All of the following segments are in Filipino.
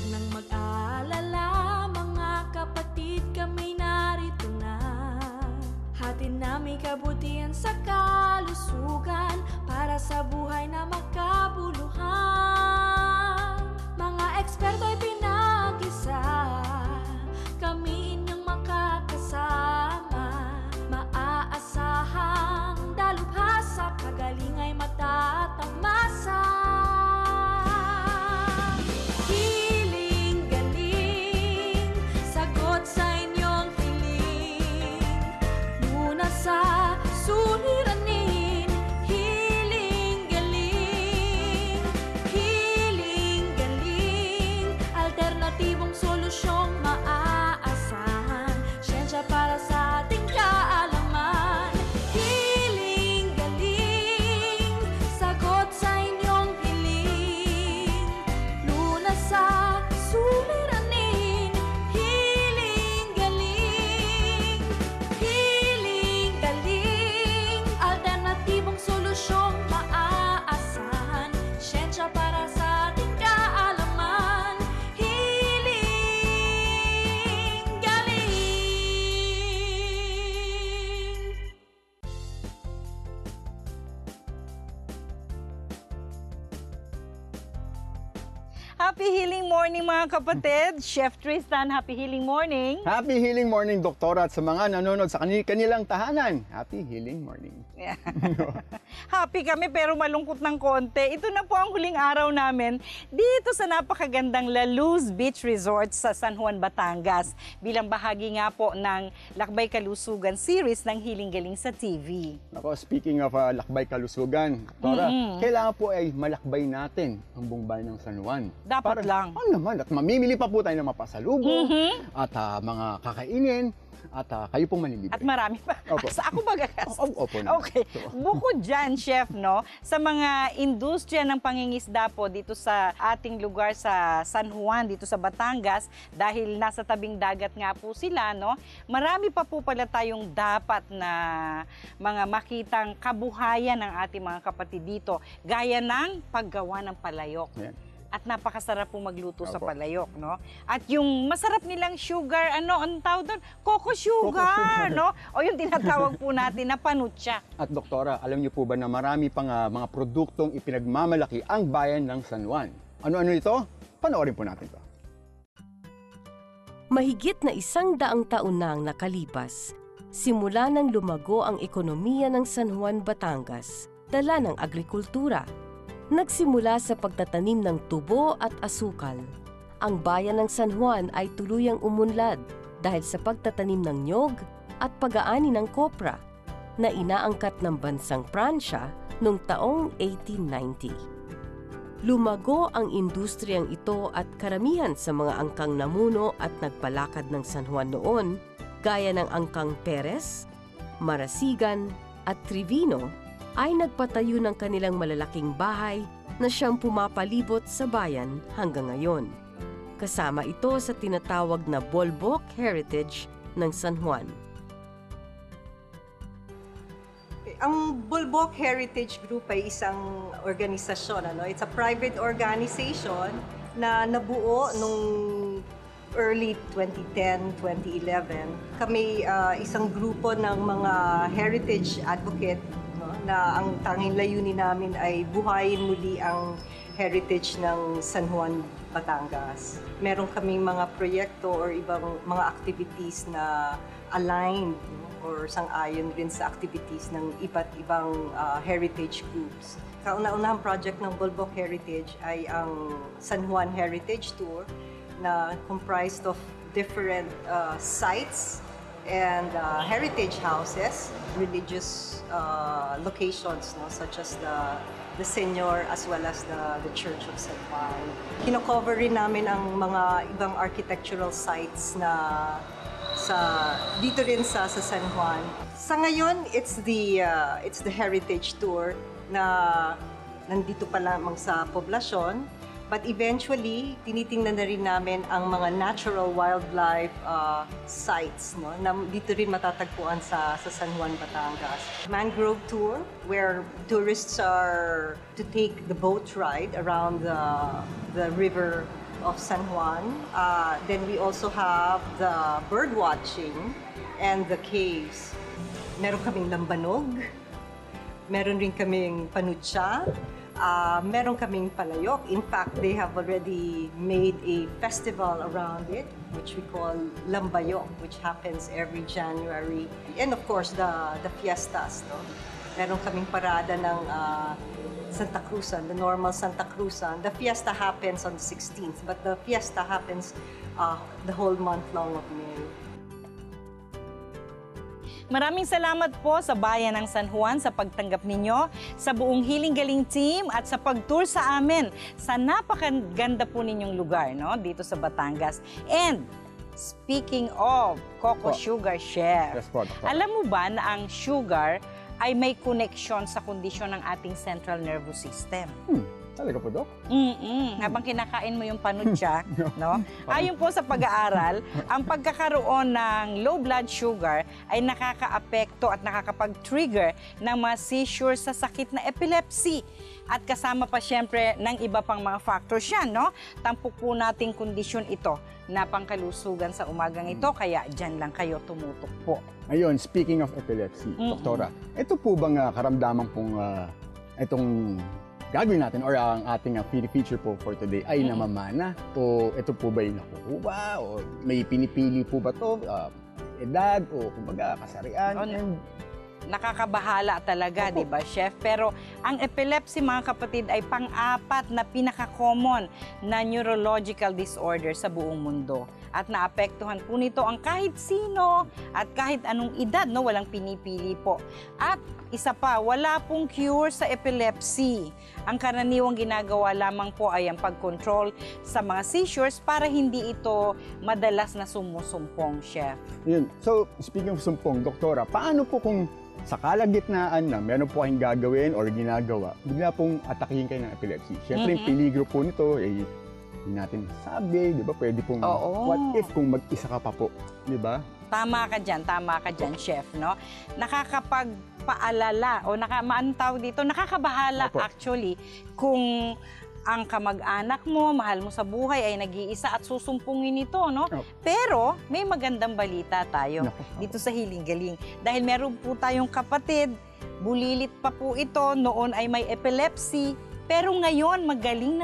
Huwag nang mag-alala, mga kapatid, kami narito na. Hatid namin kabutihan sa kalusugan para sa buhay na makabuluhan. Mga eksperto ay pinag-isa, kami inyong makakasama. Maaasahang dalubhasa, kagaling ay matatamasa. Hiling-galing, sagot sa inyong hiling. Muna sa suliranin, hiling-galing. Hiling-galing, alternatibong solusyong maaasahan. Siyensya para sa ating kaalaman. Hiling-galing, sagot sa inyong hiling. Lunas sa suliranin, hiling-galing. Hiling-galing, alternatibong solusyong maaasahan. Siyensya para sa ating kaalaman. Hiling-galing. Happy healing morning mga kapatid. Chef Tristan, happy healing morning. Happy healing morning, Doktora, at sa mga nanonood sa kanilang tahanan. Happy healing morning. Yeah. Happy kami pero malungkot ng konti. Ito na po ang huling araw namin dito sa napakagandang La Luz Beach Resort sa San Juan, Batangas. Bilang bahagi nga po ng Lakbay Kalusugan series ng Healing Galing sa TV. Ako, speaking of lakbay kalusugan, Doktora, kailangan po ay malakbay natin ang buong bayan ng San Juan. Dapat lang. Oo naman, at mamimili pa po tayo ng mapasalubong at mga kakainin at kayo pong manilibre. At marami pa. Opo. Sa ako magagas. Opo naman. Okay. Bukod dyan, Chef, no, sa mga industriya ng pangingisda po dito sa ating lugar sa San Juan, dito sa Batangas, dahil nasa tabing dagat nga po sila, no, marami pa po pala tayong dapat na mga makitang kabuhayan ng ating mga kapatid dito, gaya ng paggawa ng palayok. Ayan. At napakasarap po magluto sa Opo. palayok, no? At yung masarap nilang sugar, ang tawag doon? Coco sugar, no? O yung tinatawag po natin na panutsa. At Doktora, alam niyo po ba na marami pang mga produktong ipinagmamalaki ang bayan ng San Juan? Ano-ano ito? Panoorin po natin ito. Mahigit na 100 taon na ang nakalipas, simula nang lumago ang ekonomiya ng San Juan, Batangas, dala ng agrikultura. Nagsimula sa pagtatanim ng tubo at asukal. Ang bayan ng San Juan ay tuluyang umunlad dahil sa pagtatanim ng nyog at pag-aani ng kopra na inaangkat ng bansang Pransya noong taong 1890. Lumago ang industriyang ito at karamihan sa mga angkang namuno at nagpalakad ng San Juan noon, gaya ng angkang Perez, Marasigan at Trevino, ay nagpatayo ng kanilang malalaking bahay na siyang pumapalibot sa bayan hanggang ngayon. Kasama ito sa tinatawag na Bolboc Heritage ng San Juan. Ang Bolboc Heritage Group ay isang organisasyon. It's a private organization na nabuo nung early 2010, 2011. Kami isang grupo ng mga heritage advocate na ang tanging layunin namin ay buhayin muli ang heritage ng San Juan, Batangas. Meron kaming mga proyekto or ibang mga activities na aligned or sang-ayon rin sa activities ng iba't ibang heritage groups. Kauna-unahang project ng Bolboc Heritage ay ang San Juan Heritage Tour na comprised of different sites and heritage houses, religious locations, such as the Senyor as well as the Church of San Juan. Kino-cover rin namin ang mga ibang architectural sites na dito rin sa San Juan. Sa ngayon, it's the heritage tour na nandito pa lamang sa poblasyon. But eventually, tinitingnan na rin namin ang mga natural wildlife sites, na dito rin matatagpuan sa San Juan, Batangas. Mangrove tour, where tourists are to take the boat ride around the river of San Juan. Then we also have the bird watching and the caves. Meron kaming lambanog, meron rin kaming panutsa, meron kaming palayok. In fact, they have already made a festival around it, which we call Lambayok, which happens every January. And of course, the fiestas. No? Meron kaming parada ng Santa Cruzan, the normal Santa Cruzan. The fiesta happens on the 16th, but the fiesta happens the whole month long of May. Maraming salamat po sa Bayan ng San Juan sa pagtanggap ninyo, sa buong Hiling Galing team at sa pag-tour sa amin sa napakaganda po ninyong lugar, no, dito sa Batangas. And speaking of Coco Sugar, Chef, Yes po, Dr. alam mo ba na ang sugar ay may connection sa kondisyon ng ating central nervous system? Talaga po, Dok? Habang kinakain mo yung panutsa, no? Ayon po sa pag-aaral, ang pagkakaroon ng low blood sugar ay nakakaapekto at nakakapag-trigger ng mga seizures sa sakit na epilepsy. At kasama pa siyempre ng iba pang mga factors yan, no? Tampok po nating kondisyon ito na pangkalusugan sa umagang ito, kaya dyan lang kayo tumutok po. Ayun, speaking of epilepsy, Doktora, ito po bang karamdaman pong itong gagawin natin or ang ating feature po for today ay namamana? O ito po ba yung nakukuha? O may pinipili po ba ito? Edad o kumbaga kasarian? Nakakabahala talaga, di ba, Chef? Pero ang epilepsy, mga kapatid, ay pang-apat na pinaka-common na neurological disorder sa buong mundo. At naapektuhan po nito ang kahit sino at kahit anong edad, no? Walang pinipili po. At isa pa, wala pong cure sa epilepsy. Ang karaniwang ginagawa lamang po ay ang pag-control sa mga seizures para hindi ito madalas na sumusumpong, Chef. Yun. So, speaking of sumpong, Doktora, paano po kung sa kalagitnaan na meron po kayong gagawin or ginagawa, bigla pong atakihin kayo ng epilepsy? Siyempre, yung peligro po nito, hindi natin sabi, di ba? Pwede pong, what if kung mag-isa ka pa po, di ba? Tama ka dyan, Chef, no? Nakakapagpaalala o tawag dito, nakakabahala actually kung ang kamag-anak mo, mahal mo sa buhay ay nag-iisa at susumpungin ito, no? Pero may magandang balita tayo dito sa Hiling Galing. Dahil meron po tayong kapatid, bulilit pa po ito, noon ay may epilepsy, pero ngayon magaling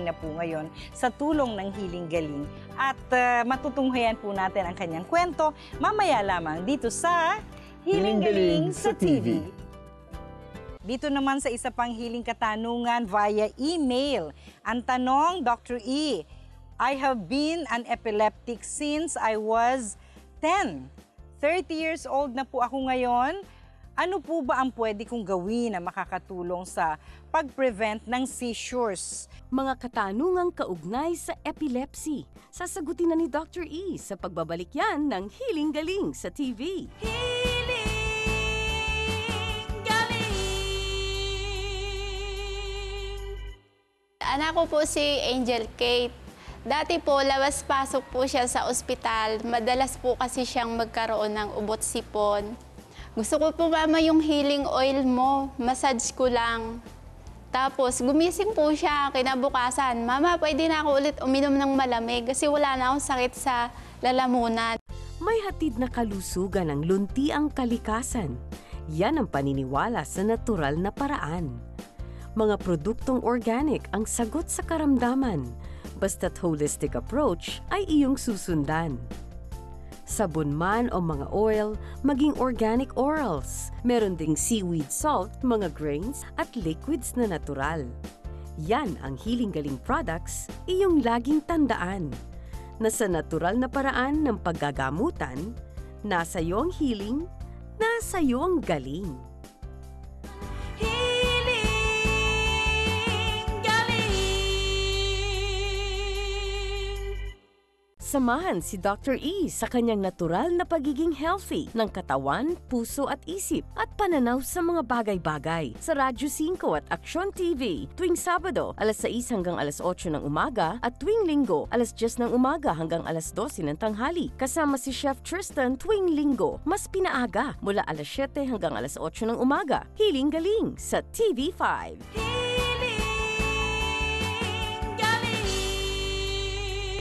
na po ngayon sa tulong ng Hiling Galing. At matutunghayan po natin ang kanyang kwento mamaya lamang dito sa Hiling Galing sa TV. Dito naman sa isa pang hiling katanungan via email. Ang tanong, Dr. E, I have been an epileptic since I was 10. 30 years old na po ako ngayon. Ano po ba ang pwede kong gawin na makakatulong sa pag-prevent ng seizures? Mga katanungang kaugnay sa epilepsy. Sasagutin na ni Dr. E sa pagbabalik yan ng Hiling Galing sa TV. Anak ko po si Angel Kate. Dati po, labas-pasok po siya sa ospital. Madalas po kasi siyang magkaroon ng ubot sipon. Gusto ko po, mama, yung healing oil mo. Massage ko lang. Tapos, gumising po siya kinabukasan. Mama, pwede na ako ulit uminom ng malamig kasi wala na akong sakit sa lalamunan. May hatid na kalusugan ang luntiang kalikasan. Yan ang paniniwala sa natural na paraan. Mga produktong organic ang sagot sa karamdaman, basta't holistic approach ay iyong susundan. Sabon man o mga oil, maging organic orals. Meron ding seaweed salt, mga grains at liquids na natural. Yan ang Hiling Galing products, iyong laging tandaan. Na sa natural na paraan ng paggagamutan, nasa iyo ang healing, nasa iyo ang galing. Samahan si Dr. E sa kanyang natural na pagiging healthy ng katawan, puso at isip at pananaw sa mga bagay-bagay sa Radyo 5 at Aksyon TV tuwing Sabado alas 6 hanggang alas 8 ng umaga at tuwing Linggo alas 10 ng umaga hanggang alas 12 ng tanghali. Kasama si Chef Tristan tuwing Linggo mas pinaaga mula alas 7 hanggang alas 8 ng umaga. Hiling Galing sa TV5.